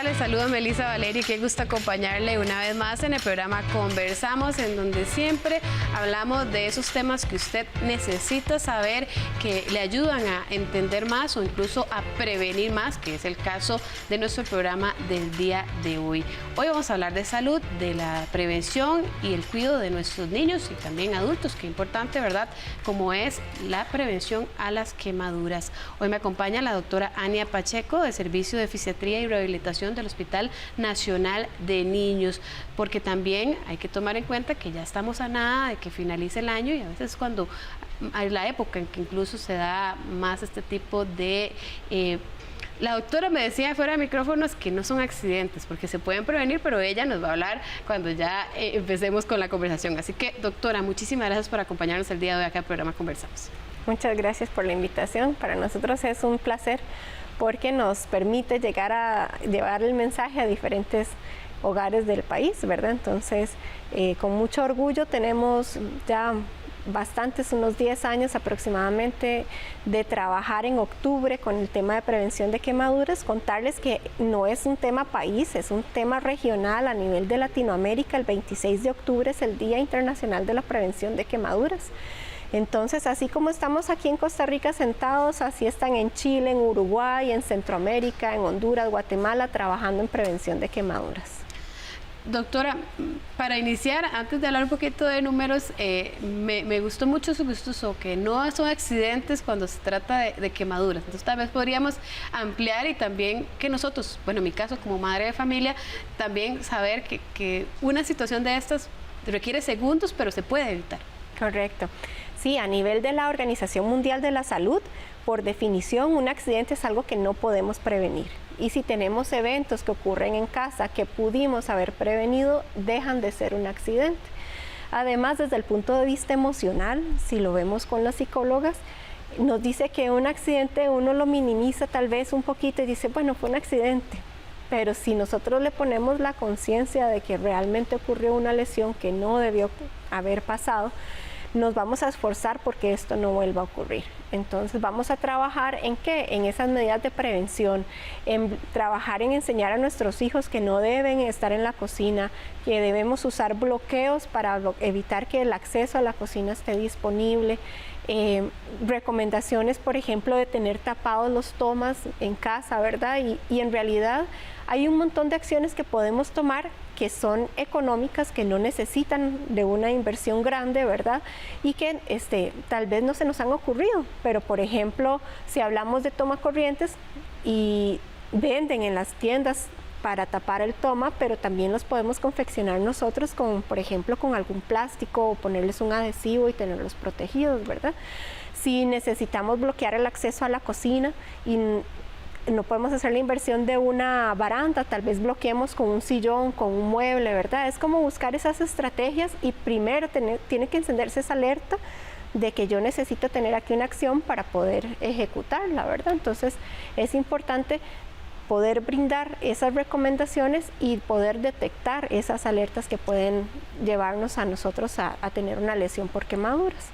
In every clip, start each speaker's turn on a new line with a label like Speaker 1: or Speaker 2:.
Speaker 1: Les saludo Melissa Valeri, qué gusto acompañarle una vez más en el programa Conversamos, en donde siempre hablamos de esos temas que usted necesita saber, que le ayudan a entender más o incluso a prevenir más, que es el caso de nuestro programa del día de hoy. Hoy vamos a hablar de salud, de la prevención y el cuidado de nuestros niños y también adultos, que importante, ¿verdad?, como es la prevención a las quemaduras. Hoy me acompaña la doctora Ania Pacheco, de Servicio de Fisiatría y Rehabilitación del Hospital Nacional de Niños, porque también hay que tomar en cuenta que ya estamos a nada de que finalice el año y a veces cuando hay la época en que incluso se da más este tipo de... La doctora me decía fuera de micrófonos que no son accidentes, porque se pueden prevenir, pero ella nos va a hablar cuando ya empecemos con la conversación. Así que, doctora, muchísimas gracias por acompañarnos el día de hoy acá al programa Conversamos.
Speaker 2: Muchas gracias por la invitación. Para nosotros es un placer porque nos permite llegar a llevar el mensaje a diferentes hogares del país, ¿verdad? Entonces, con mucho orgullo tenemos ya unos 10 años aproximadamente de trabajar en octubre con el tema de prevención de quemaduras. Contarles que no es un tema país, es un tema regional a nivel de Latinoamérica. El 26 de octubre es el Día Internacional de la Prevención de Quemaduras. Entonces, así como estamos aquí en Costa Rica sentados, así están en Chile, en Uruguay, en Centroamérica, en Honduras, Guatemala, trabajando en prevención de quemaduras.
Speaker 1: Doctora, para iniciar, antes de hablar un poquito de números, me gustó mucho su gustoso, que no son accidentes cuando se trata de quemaduras. Entonces, tal vez podríamos ampliar y también que nosotros, bueno, en mi caso como madre de familia, también saber que una situación de estas requiere segundos, pero se puede evitar.
Speaker 2: Correcto. Sí, a nivel de la Organización Mundial de la Salud, por definición, un accidente es algo que no podemos prevenir. Y si tenemos eventos que ocurren en casa que pudimos haber prevenido, dejan de ser un accidente. Además, desde el punto de vista emocional, si lo vemos con las psicólogas, nos dice que un accidente uno lo minimiza tal vez un poquito y dice, bueno, fue un accidente. Pero si nosotros le ponemos la conciencia de que realmente ocurrió una lesión que no debió haber pasado, nos vamos a esforzar porque esto no vuelva a ocurrir. Entonces vamos a trabajar en ¿qué? En esas medidas de prevención, en trabajar en enseñar a nuestros hijos que no deben estar en la cocina, que debemos usar bloqueos para evitar que el acceso a la cocina esté disponible. Recomendaciones, por ejemplo, de tener tapados los tomas en casa, ¿verdad? Y en realidad hay un montón de acciones que podemos tomar que son económicas, que no necesitan de una inversión grande, ¿verdad? Y que tal vez no se nos han ocurrido, pero por ejemplo, si hablamos de tomacorrientes y venden en las tiendas para tapar el toma, pero también los podemos confeccionar nosotros con, por ejemplo, con algún plástico o ponerles un adhesivo y tenerlos protegidos, ¿verdad? Si necesitamos bloquear el acceso a la cocina y no podemos hacer la inversión de una baranda, tal vez bloqueemos con un sillón, con un mueble, ¿verdad? Es como buscar esas estrategias y primero tiene que encenderse esa alerta de que yo necesito tener aquí una acción para poder ejecutarla, ¿verdad? Entonces es importante poder brindar esas recomendaciones y poder detectar esas alertas que pueden llevarnos a nosotros a tener una lesión por quemaduras.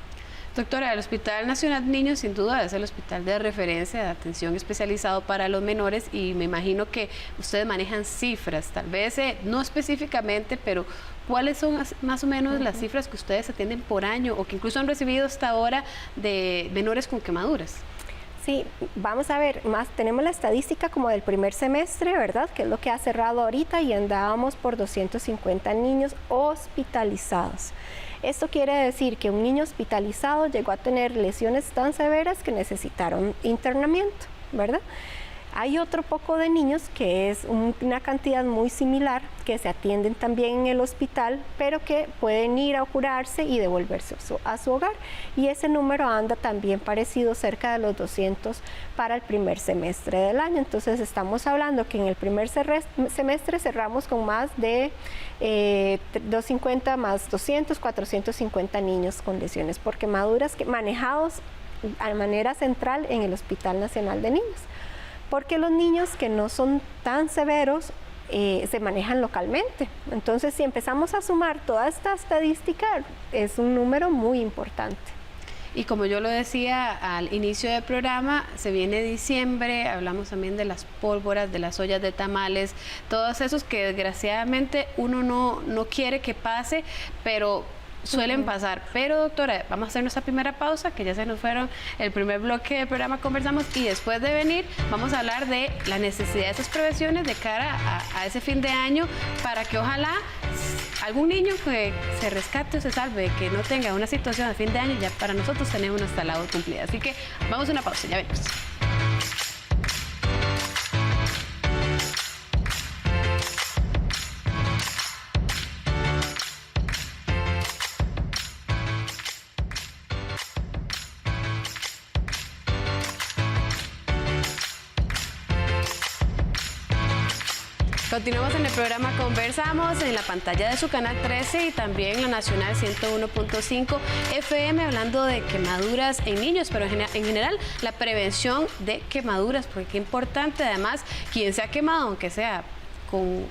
Speaker 1: Doctora, el Hospital Nacional de Niños sin duda es el hospital de referencia de atención especializado para los menores y me imagino que ustedes manejan cifras, tal vez no específicamente, pero ¿cuáles son más o menos las cifras que ustedes atienden por año o que incluso han recibido hasta ahora de menores con quemaduras?
Speaker 2: Sí, vamos a ver, tenemos la estadística como del primer semestre, ¿verdad? Que es lo que ha cerrado ahorita y andábamos por 250 niños hospitalizados. Esto quiere decir que un niño hospitalizado llegó a tener lesiones tan severas que necesitaron internamiento, ¿verdad? Hay otro poco de niños que es una cantidad muy similar que se atienden también en el hospital, pero que pueden ir a curarse y devolverse a su hogar. Y ese número anda también parecido, cerca de los 200 para el primer semestre del año. Entonces estamos hablando que en el primer semestre cerramos con más de 250 más 200, 450 niños con lesiones por quemaduras manejados de manera central en el Hospital Nacional de Niños. Porque los niños que no son tan severos se manejan localmente. Entonces, si empezamos a sumar toda esta estadística, es un número muy importante.
Speaker 1: Y como yo lo decía al inicio del programa, se viene diciembre, hablamos también de las pólvoras, de las ollas de tamales, todos esos que desgraciadamente uno no quiere que pase, pero suelen pasar. Pero doctora, vamos a hacer nuestra primera pausa, que ya se nos fueron el primer bloque del programa Conversamos, y después de venir vamos a hablar de la necesidad de esas prevenciones de cara a ese fin de año, para que ojalá algún niño que se rescate o se salve, que no tenga una situación de fin de año, ya para nosotros tenemos nuestra labor cumplida. Así que vamos a una pausa, ya venimos. Continuamos en el programa Conversamos, en la pantalla de su canal 13 y también la Nacional 101.5 FM, hablando de quemaduras en niños, pero en general la prevención de quemaduras, porque qué importante. Además, quien se ha quemado, aunque sea con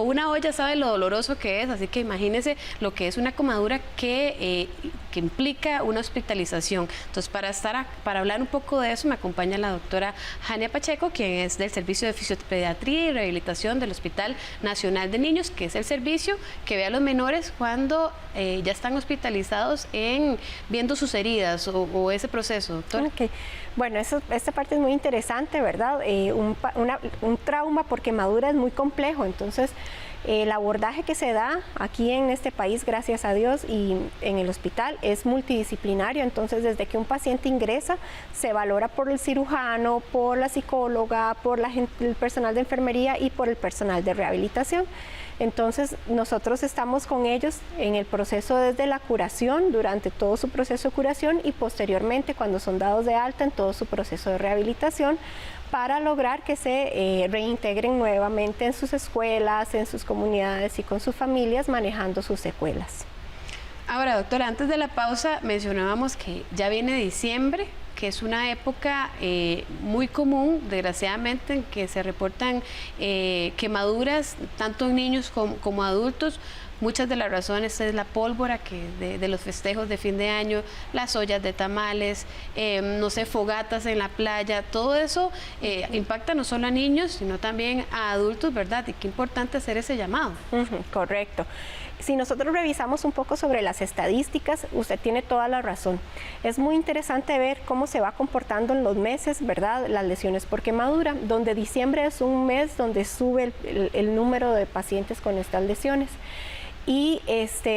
Speaker 1: una olla, sabe lo doloroso que es, así que imagínense lo que es una quemadura que implica una hospitalización. Entonces, para hablar un poco de eso, me acompaña la doctora Jania Pacheco, quien es del Servicio de Fisiopediatría y Rehabilitación del Hospital Nacional de Niños, que es el servicio que ve a los menores cuando ya están hospitalizados viendo sus heridas o ese proceso, doctora.
Speaker 2: Okay. Bueno, esta parte es muy interesante, ¿verdad? Un trauma por quemadura es muy complejo, entonces el abordaje que se da aquí en este país, gracias a Dios, y en el hospital es multidisciplinario. Entonces, desde que un paciente ingresa, se valora por el cirujano, por la psicóloga, por el personal de enfermería y por el personal de rehabilitación. Entonces, nosotros estamos con ellos en el proceso desde la curación, durante todo su proceso de curación, y posteriormente, cuando son dados de alta, en todo su proceso de rehabilitación, para lograr que se reintegren nuevamente en sus escuelas, en sus comunidades y con sus familias, manejando sus secuelas.
Speaker 1: Ahora, doctora, antes de la pausa mencionábamos que ya viene diciembre, que es una época muy común, desgraciadamente, en que se reportan quemaduras tanto en niños como adultos. Muchas de las razones es la pólvora de los festejos de fin de año, las ollas de tamales, no sé, fogatas en la playa, todo eso impacta no solo a niños, sino también a adultos, ¿verdad? Y qué importante hacer ese llamado.
Speaker 2: Correcto. Si nosotros revisamos un poco sobre las estadísticas, usted tiene toda la razón. Es muy interesante ver cómo se va comportando en los meses, ¿verdad?, las lesiones por quemadura, donde diciembre es un mes donde sube el número de pacientes con estas lesiones. Y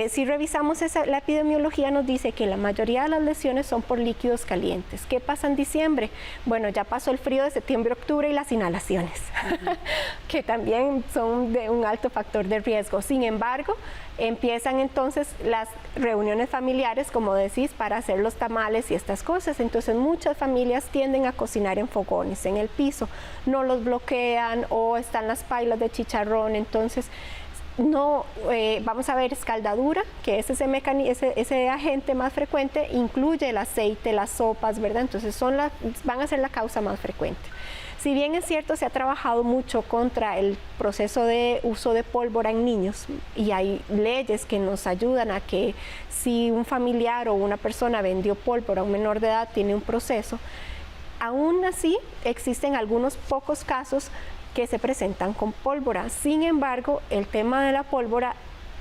Speaker 2: si revisamos la epidemiología, nos dice que la mayoría de las lesiones son por líquidos calientes. ¿Qué pasa en diciembre? Bueno, ya pasó el frío de septiembre, octubre y las inhalaciones, que también son de un alto factor de riesgo. Sin embargo, empiezan entonces las reuniones familiares, como decís, para hacer los tamales y estas cosas. Entonces muchas familias tienden a cocinar en fogones, en el piso, no los bloquean, o están las pailas de chicharrón. Entonces no, vamos a ver escaldadura, que es ese agente más frecuente, incluye el aceite, las sopas, ¿verdad? Entonces van a ser la causa más frecuente. Si bien es cierto, se ha trabajado mucho contra el proceso de uso de pólvora en niños, y hay leyes que nos ayudan a que si un familiar o una persona vendió pólvora a un menor de edad, tiene un proceso. Aún así, existen algunos pocos casos que se presentan con pólvora. Sin embargo, el tema de la pólvora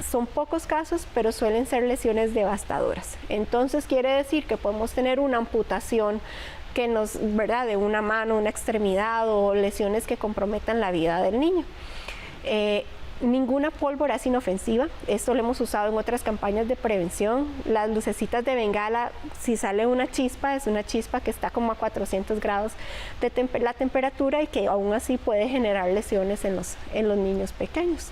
Speaker 2: son pocos casos, pero suelen ser lesiones devastadoras. Entonces quiere decir que podemos tener una amputación ¿verdad?, de una mano, una extremidad, o lesiones que comprometan la vida del niño. Ninguna pólvora es inofensiva. Esto lo hemos usado en otras campañas de prevención. Las lucecitas de bengala, si sale una chispa, es una chispa que está como a 400 grados de la temperatura, y que aún así puede generar lesiones en los niños pequeños.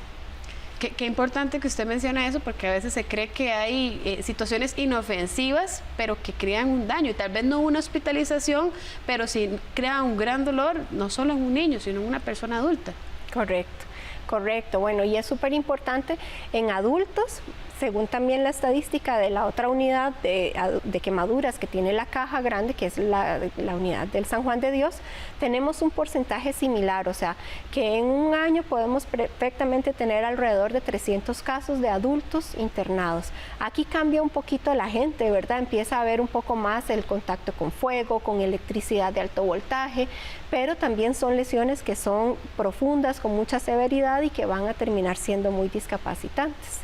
Speaker 1: Qué importante que usted mencione eso, porque a veces se cree que hay situaciones inofensivas, pero que crean un daño, y tal vez no una hospitalización, pero sí crean un gran dolor, no solo en un niño, sino en una persona adulta.
Speaker 2: Correcto. Bueno, y es súper importante en adultos. según también la estadística de la otra unidad de quemaduras que tiene la caja grande, que es la unidad del San Juan de Dios, tenemos un porcentaje similar, o sea, que en un año podemos perfectamente tener alrededor de 300 casos de adultos internados. Aquí cambia un poquito la gente, ¿verdad? Empieza a haber un poco más el contacto con fuego, con electricidad de alto voltaje, pero también son lesiones que son profundas, con mucha severidad y que van a terminar siendo muy discapacitantes.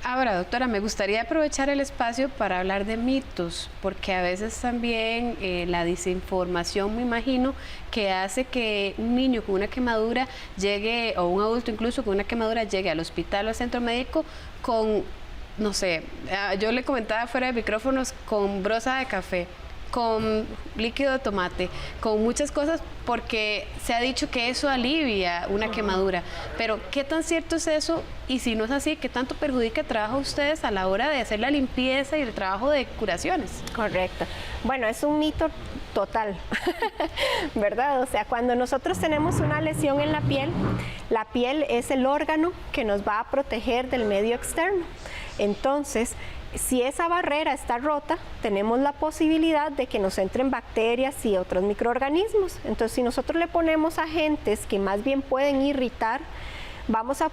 Speaker 1: Ahora, doctora, me gustaría aprovechar el espacio para hablar de mitos, porque a veces también la desinformación, me imagino, que hace que un niño con una quemadura llegue, o un adulto incluso con una quemadura, llegue al hospital o al centro médico con, no sé, yo le comentaba fuera de micrófonos, con brosa de café, con líquido de tomate, con muchas cosas, porque se ha dicho que eso alivia una quemadura. Pero, ¿qué tan cierto es eso? Y si no es así, ¿qué tanto perjudica el trabajo de ustedes a la hora de hacer la limpieza y el trabajo de curaciones?
Speaker 2: Correcto. Bueno, es un mito total, ¿verdad? O sea, cuando nosotros tenemos una lesión en la piel es el órgano que nos va a proteger del medio externo. Entonces, si esa barrera está rota, tenemos la posibilidad de que nos entren bacterias y otros microorganismos. Entonces, si nosotros le ponemos agentes que más bien pueden irritar, vamos a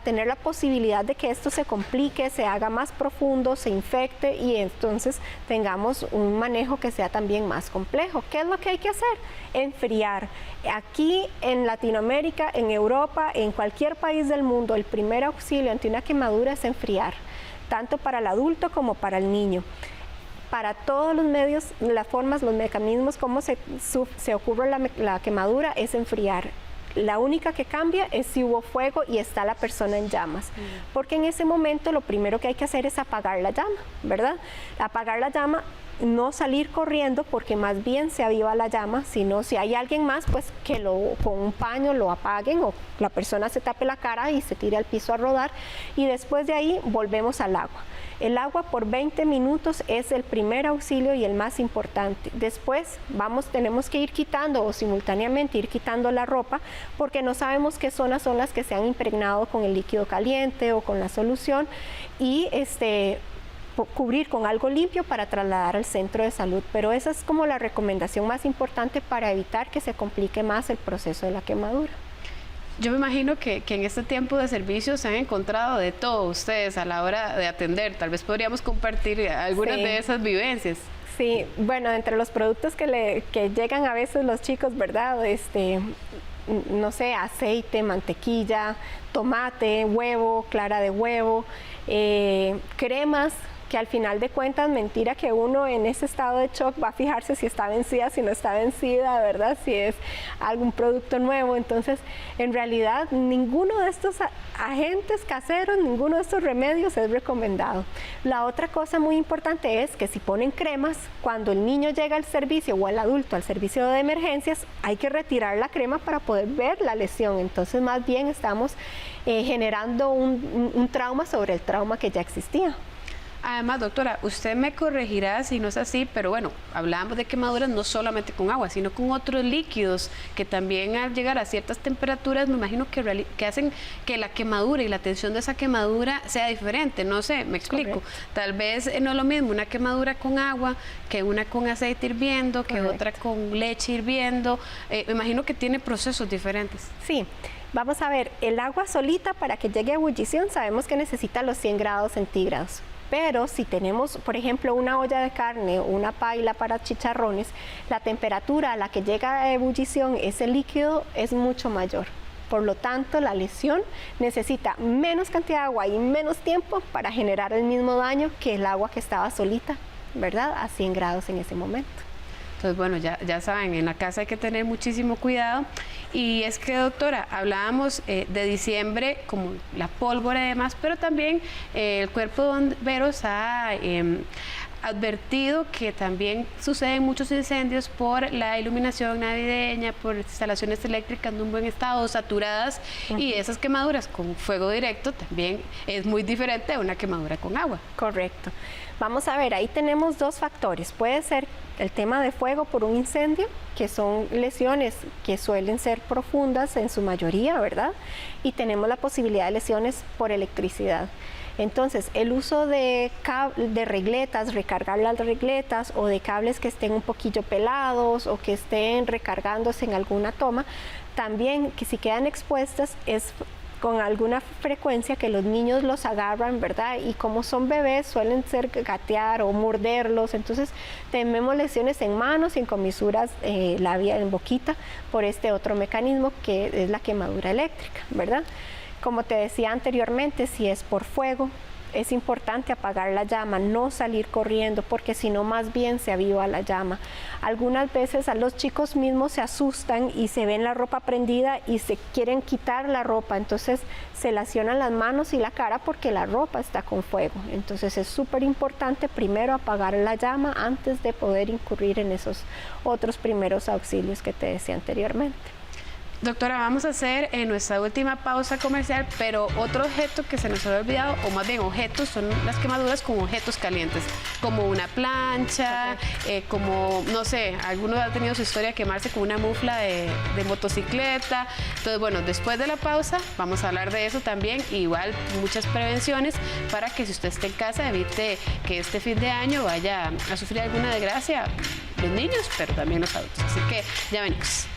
Speaker 2: tener la posibilidad de que esto se complique, se haga más profundo, se infecte y entonces tengamos un manejo que sea también más complejo. ¿Qué es lo que hay que hacer? Enfriar. Aquí en Latinoamérica, en Europa, en cualquier país del mundo, el primer auxilio ante una quemadura es enfriar, tanto para el adulto como para el niño. Para todos los medios, las formas, los mecanismos, cómo se ocurre la quemadura es enfriar. La única que cambia es si hubo fuego y está la persona en llamas, porque en ese momento lo primero que hay que hacer es apagar la llama, ¿verdad? Apagar la llama, no salir corriendo porque más bien se aviva la llama, sino si hay alguien más, pues que con un paño lo apaguen o la persona se tape la cara y se tire al piso a rodar y después de ahí volvemos al agua. El agua por 20 minutos es el primer auxilio y el más importante. Después tenemos que ir quitando o simultáneamente ir quitando la ropa porque no sabemos qué zonas son las que se han impregnado con el líquido caliente o con la solución y cubrir con algo limpio para trasladar al centro de salud. Pero esa es como la recomendación más importante para evitar que se complique más el proceso de la quemadura.
Speaker 1: Yo me imagino que en este tiempo de servicio se han encontrado de todo ustedes a la hora de atender. Tal vez podríamos compartir algunas de esas vivencias.
Speaker 2: Sí, bueno, entre los productos que llegan a veces los chicos, ¿verdad? No sé, aceite, mantequilla, tomate, huevo, clara de huevo, cremas, que al final de cuentas, mentira que uno en ese estado de shock va a fijarse si está vencida, si no está vencida, ¿verdad? Si es algún producto nuevo. Entonces, en realidad, ninguno de estos agentes caseros, ninguno de estos remedios es recomendado. La otra cosa muy importante es que si ponen cremas, cuando el niño llega al servicio o el adulto al servicio de emergencias, hay que retirar la crema para poder ver la lesión. Entonces, más bien estamos generando un trauma sobre el trauma que ya existía.
Speaker 1: Además, doctora, usted me corregirá si no es así, pero bueno, hablábamos de quemaduras no solamente con agua, sino con otros líquidos que también al llegar a ciertas temperaturas, me imagino que hacen que la quemadura y la tensión de esa quemadura sea diferente. No sé, me explico. Correcto. Tal vez no es lo mismo una quemadura con agua que una con aceite hirviendo, que Correcto. Otra con leche hirviendo. Me imagino que tiene procesos diferentes.
Speaker 2: Sí. Vamos a ver, el agua solita para que llegue a ebullición sabemos que necesita los 100 grados centígrados. Pero si tenemos, por ejemplo, una olla de carne o una paila para chicharrones, la temperatura a la que llega a ebullición ese líquido es mucho mayor. Por lo tanto, la lesión necesita menos cantidad de agua y menos tiempo para generar el mismo daño que el agua que estaba solita, ¿verdad? A 100 grados en ese momento.
Speaker 1: Entonces, bueno, ya saben, en la casa hay que tener muchísimo cuidado. Y es que, doctora, hablábamos de diciembre, como la pólvora y demás, pero también el Cuerpo de Bomberos ha advertido que también suceden muchos incendios por la iluminación navideña, por instalaciones eléctricas en un buen estado, saturadas, y esas quemaduras con fuego directo también es muy diferente a una quemadura con agua.
Speaker 2: Correcto. Vamos a ver, ahí tenemos dos factores. Puede ser el tema de fuego por un incendio, que son lesiones que suelen ser profundas en su mayoría, ¿verdad? Y tenemos la posibilidad de lesiones por electricidad. Entonces, el uso de regletas, recargar las regletas o de cables que estén un poquillo pelados o que estén recargándose en alguna toma, también que si quedan expuestas es con alguna frecuencia que los niños los agarran, ¿verdad? Y como son bebés suelen ser gatear o morderlos, entonces tenemos lesiones en manos y en comisuras en boquita por este otro mecanismo que es la quemadura eléctrica, ¿verdad? Como te decía anteriormente, si es por fuego, es importante apagar la llama, no salir corriendo, porque si no más bien se aviva la llama. Algunas veces a los chicos mismos se asustan y se ven la ropa prendida y se quieren quitar la ropa, entonces se lesionan las manos y la cara porque la ropa está con fuego. Entonces es súper importante primero apagar la llama antes de poder incurrir en esos otros primeros auxilios que te decía anteriormente.
Speaker 1: Doctora, vamos a hacer nuestra última pausa comercial, pero otro objeto que se nos había olvidado, o más bien objetos, son las quemaduras con objetos calientes, como una plancha, como, no sé, alguno ha tenido su historia de quemarse con una mufla de motocicleta. Entonces, bueno, después de la pausa vamos a hablar de eso también, igual muchas prevenciones para que si usted está en casa evite que este fin de año vaya a sufrir alguna desgracia, los niños, pero también los adultos. Así que ya venimos.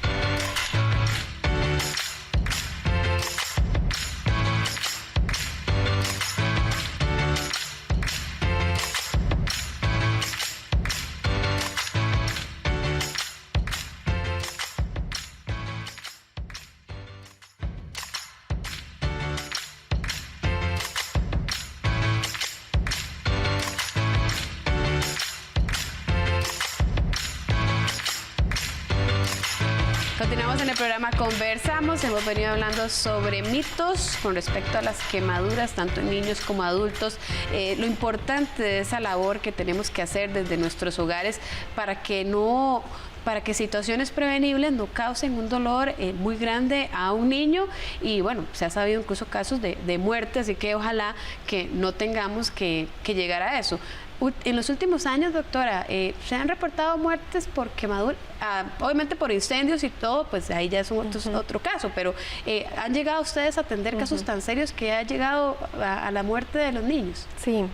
Speaker 1: Continuamos en el programa Conversamos. Hemos venido hablando sobre mitos con respecto a las quemaduras, tanto en niños como adultos. Lo importante de esa labor que tenemos que hacer desde nuestros hogares para que situaciones prevenibles no causen un dolor muy grande a un niño. Y bueno, se ha sabido incluso casos de muerte, así que ojalá que no tengamos que llegar a eso. En los últimos años, doctora, se han reportado muertes por quemadura, obviamente por incendios y todo, pues ahí ya es otro caso, pero ¿han llegado ustedes a atender casos tan serios que ha llegado a la muerte de los niños?
Speaker 2: Sí.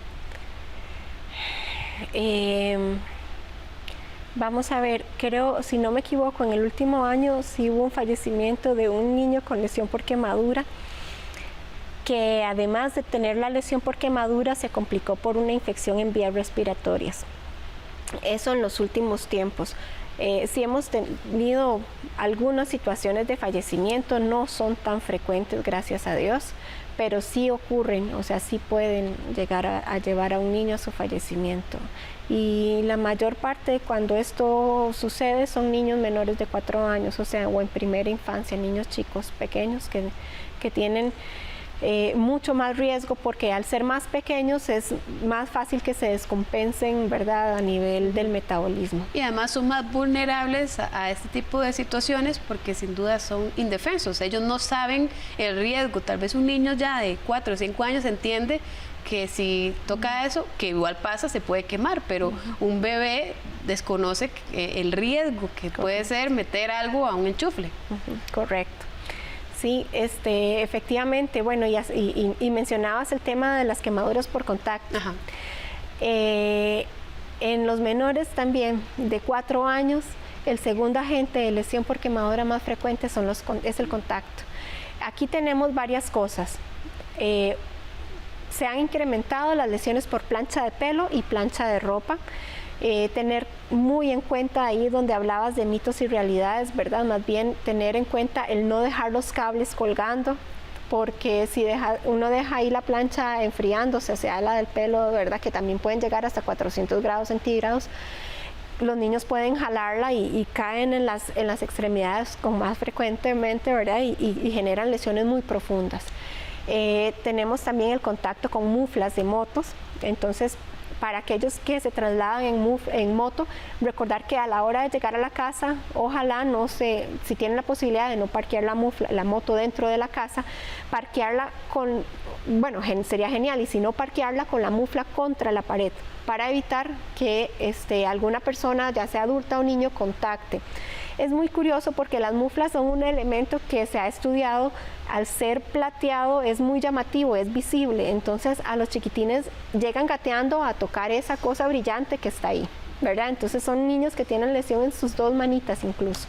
Speaker 2: Vamos a ver, creo, si no me equivoco, en el último año sí hubo un fallecimiento de un niño con lesión por quemadura, que además de tener la lesión por quemadura se complicó por una infección en vías respiratorias. Eso en los últimos tiempos. Sí hemos tenido algunas situaciones de fallecimiento, no son tan frecuentes, gracias a Dios, pero sí ocurren, o sea, sí pueden llegar a llevar a un niño a su fallecimiento. Y la mayor parte cuando esto sucede son niños menores de 4 años, o sea, o en primera infancia, niños chicos, pequeños que tienen mucho más riesgo porque al ser más pequeños es más fácil que se descompensen, ¿verdad?, a nivel del metabolismo.
Speaker 1: Y además son más vulnerables a este tipo de situaciones porque sin duda son indefensos. Ellos no saben el riesgo. Tal vez un niño ya de 4 o 5 años entiende que si toca eso, que igual pasa, se puede quemar, pero un bebé desconoce el riesgo que puede ser meter algo a un enchufle.
Speaker 2: Correcto. Sí, efectivamente, bueno, y mencionabas el tema de las quemaduras por contacto. Ajá. En los menores también, de 4 años, el segundo agente de lesión por quemadura más frecuente es el contacto. Aquí tenemos varias cosas. Se han incrementado las lesiones por plancha de pelo y plancha de ropa. Tener muy en cuenta ahí donde hablabas de mitos y realidades, ¿verdad? Más bien tener en cuenta el no dejar los cables colgando, porque si uno deja ahí la plancha enfriándose, o sea, la del pelo, ¿verdad?, que también pueden llegar hasta 400 grados centígrados, los niños pueden jalarla y caen en las extremidades con más frecuentemente, ¿verdad?, y generan lesiones muy profundas. Tenemos también el contacto con muflas de motos, entonces para aquellos que se trasladan en moto, recordar que a la hora de llegar a la casa, ojalá si tienen la posibilidad de no parquear la moto dentro de la casa, parquearla sería genial, y si no, parquearla con la mufla contra la pared, para evitar que alguna persona, ya sea adulta o niño, contacte. es muy curioso porque las muflas son un elemento que se ha estudiado, al ser plateado es muy llamativo, es visible, entonces a los chiquitines llegan gateando a tocar esa cosa brillante que está ahí, ¿verdad? Entonces son niños que tienen lesión en sus 2 manitas incluso.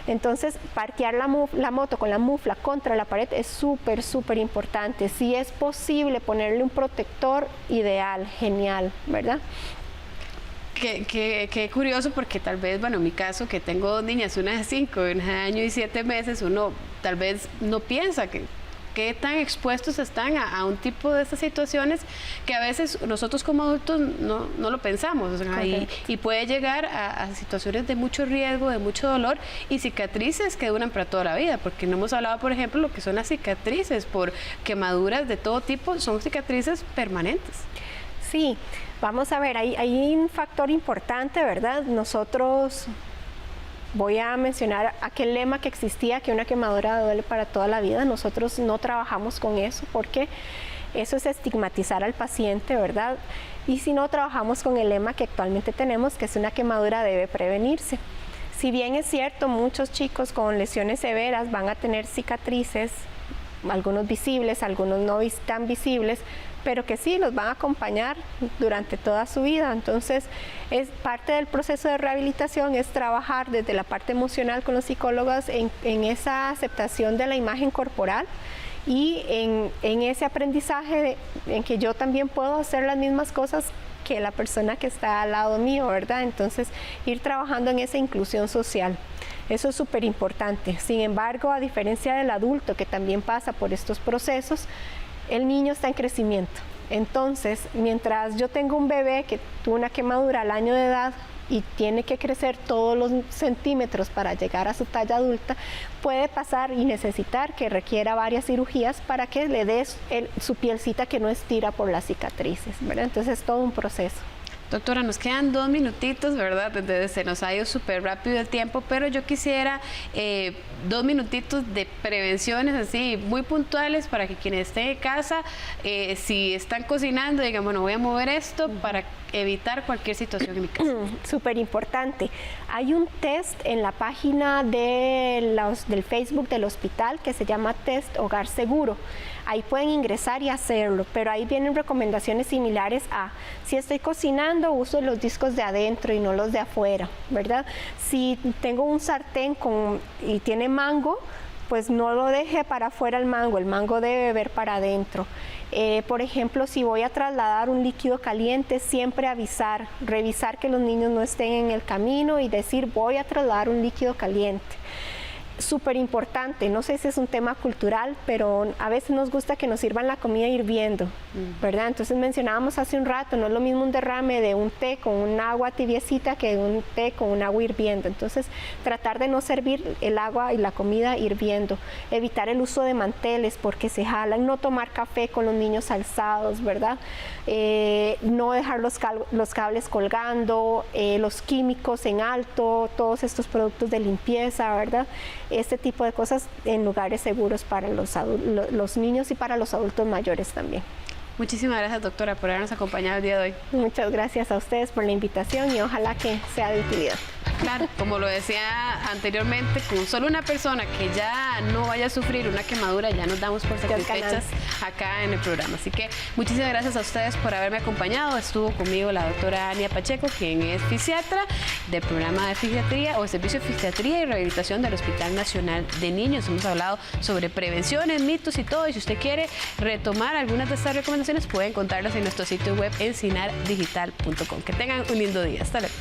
Speaker 2: Entonces, parquear la moto con la mufla contra la pared es súper, súper importante. Si es posible ponerle un protector, ideal, genial, ¿verdad?
Speaker 1: Qué curioso, porque tal vez, bueno, en mi caso, que tengo 2 niñas, una de 5 y una de 1 año y 7 meses, uno tal vez no piensa qué tan expuestos están a un tipo de estas situaciones que a veces nosotros como adultos no lo pensamos, o sea, y puede llegar a situaciones de mucho riesgo, de mucho dolor y cicatrices que duran para toda la vida, porque no hemos hablado, por ejemplo, lo que son las cicatrices por quemaduras de todo tipo, son cicatrices permanentes.
Speaker 2: Sí, vamos a ver, hay un factor importante, ¿verdad? Nosotros... Voy a mencionar aquel lema que existía, que una quemadura duele para toda la vida. Nosotros no trabajamos con eso porque eso es estigmatizar al paciente, ¿verdad? Y si no, trabajamos con el lema que actualmente tenemos, que es una quemadura debe prevenirse. Si bien es cierto, muchos chicos con lesiones severas van a tener cicatrices, algunos visibles, algunos no tan visibles, pero que sí los van a acompañar durante toda su vida. Entonces, es parte del proceso de rehabilitación, es trabajar desde la parte emocional con los psicólogos en esa aceptación de la imagen corporal y en ese aprendizaje en que yo también puedo hacer las mismas cosas que la persona que está al lado mío, ¿verdad? Entonces, ir trabajando en esa inclusión social. Eso es súper importante. Sin embargo, a diferencia del adulto que también pasa por estos procesos, el niño está en crecimiento. Entonces, mientras yo tengo un bebé que tuvo una quemadura al año de edad y tiene que crecer todos los centímetros para llegar a su talla adulta, puede pasar y necesitar que requiera varias cirugías para que le dé su pielcita que no estira por las cicatrices, ¿verdad? Entonces, es todo un proceso.
Speaker 1: Doctora, nos quedan 2 minutitos, ¿verdad? Entonces se nos ha ido súper rápido el tiempo, pero yo quisiera 2 minutitos de prevenciones así muy puntuales para que quienes estén en casa, si están cocinando, digan, bueno, voy a mover esto para evitar cualquier situación en mi casa.
Speaker 2: Súper importante. Hay un test en la página del Facebook del hospital que se llama Test Hogar Seguro. Ahí pueden ingresar y hacerlo, pero ahí vienen recomendaciones similares a si estoy cocinando, uso los discos de adentro y no los de afuera, ¿verdad? Si tengo un sartén y tiene mango, pues no lo deje para afuera el mango debe ver para adentro. Por ejemplo, si voy a trasladar un líquido caliente, siempre avisar, revisar que los niños no estén en el camino y decir voy a trasladar un líquido caliente. Súper importante, no sé si es un tema cultural, pero a veces nos gusta que nos sirvan la comida hirviendo, ¿verdad? Entonces mencionábamos hace un rato, no es lo mismo un derrame de un té con un agua tibiecita que un té con un agua hirviendo. Entonces tratar de no servir el agua y la comida hirviendo, evitar el uso de manteles porque se jalan, no tomar café con los niños alzados, ¿verdad? No dejar los cables colgando, los químicos en alto, todos estos productos de limpieza, ¿verdad? Este tipo de cosas en lugares seguros para los niños y para los adultos mayores también.
Speaker 1: Muchísimas gracias, doctora, por habernos acompañado el día de hoy.
Speaker 2: Muchas gracias a ustedes por la invitación y ojalá que sea de utilidad.
Speaker 1: Claro, como lo decía anteriormente, con solo una persona que ya no vaya a sufrir una quemadura, ya nos damos por satisfechas acá en el programa. Así que muchísimas gracias a ustedes por haberme acompañado. Estuvo conmigo la doctora Ania Pacheco, quien es fisiatra del programa de fisiatría o servicio de fisiatría y rehabilitación del Hospital Nacional de Niños. Hemos hablado sobre prevenciones, mitos y todo. Y si usted quiere retomar algunas de estas recomendaciones, puede encontrarlas en nuestro sitio web encinardigital.com. Que tengan un lindo día. Hasta luego.